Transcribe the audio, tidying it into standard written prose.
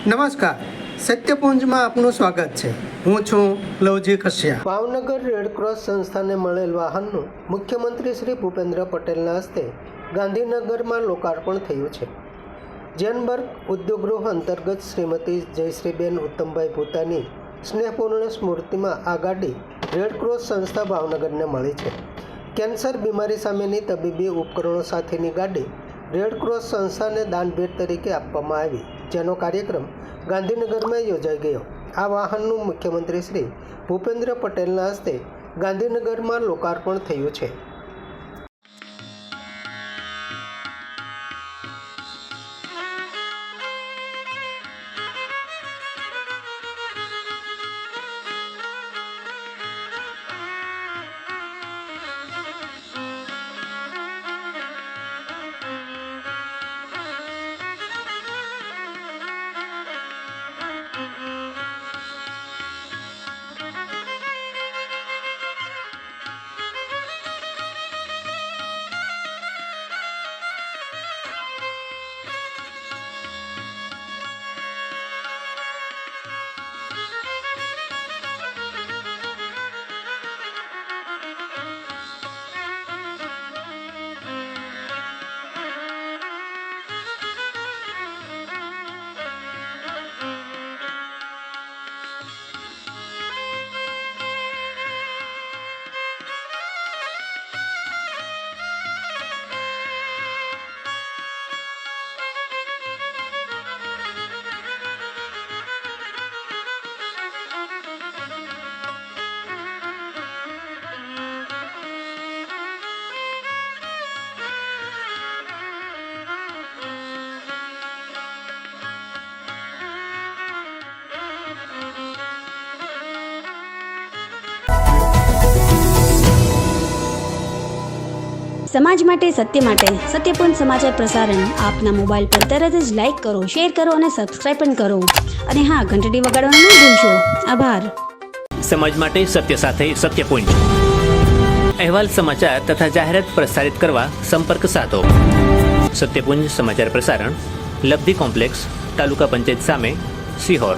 નમસ્કાર, સત્યપુંજમાં આપનું સ્વાગત છે. હું છું લવજી કશ્યા. ભાવનગર રેડક્રોસ સંસ્થાને મળેલ વાહનનું મુખ્યમંત્રી શ્રી ભૂપેન્દ્ર પટેલના હસ્તે ગાંધીનગરમાં લોકાર્પણ થયું છે. જેનબર્ગ ઉદ્યોગગૃહ અંતર્ગત શ્રીમતી જયશ્રીબેન ઉત્તમભાઈ ભૂતાની સ્નેહપૂર્ણ સ્મૃતિમાં આ ગાડી રેડક્રોસ સંસ્થા ભાવનગરને મળી છે. કેન્સર બીમારી સામેની તબીબી ઉપકરણો સાથેની ગાડી રેડક્રોસ સંસ્થાને દાન ભેટ તરીકે આપવામાં આવી, જેનો કાર્યક્રમ ગાંધીનગરમાં યોજાઈ ગયો. આ વાહનનું મુખ્યમંત્રી શ્રી ભૂપેન્દ્ર પટેલના હસ્તે ગાંધીનગરમાં લોકાર્પણ થયું છે. સમાજ માટે સત્ય માટે સત્યપૂર્ણ સમાચાર પ્રસારણ આપના મોબાઈલ પર તરત જ લાઈક કરો, શેર કરો અને સબસ્ક્રાઇબ પણ કરો. અને હા, ઘંટડી વગાડવાનું ન ભૂલશો. આભાર. સમાજ માટે સત્ય સાથે સત્યપુંજ. અહેવાલ, સમાચાર તથા જાહેરાત પ્રસારિત કરવા સંપર્ક સાધો. સત્યપુંજ સમાચાર પ્રસારણ, લબ્ધિ કોમ્પ્લેક્સ, તાલુકા પંચાયત સામે, સિહોર.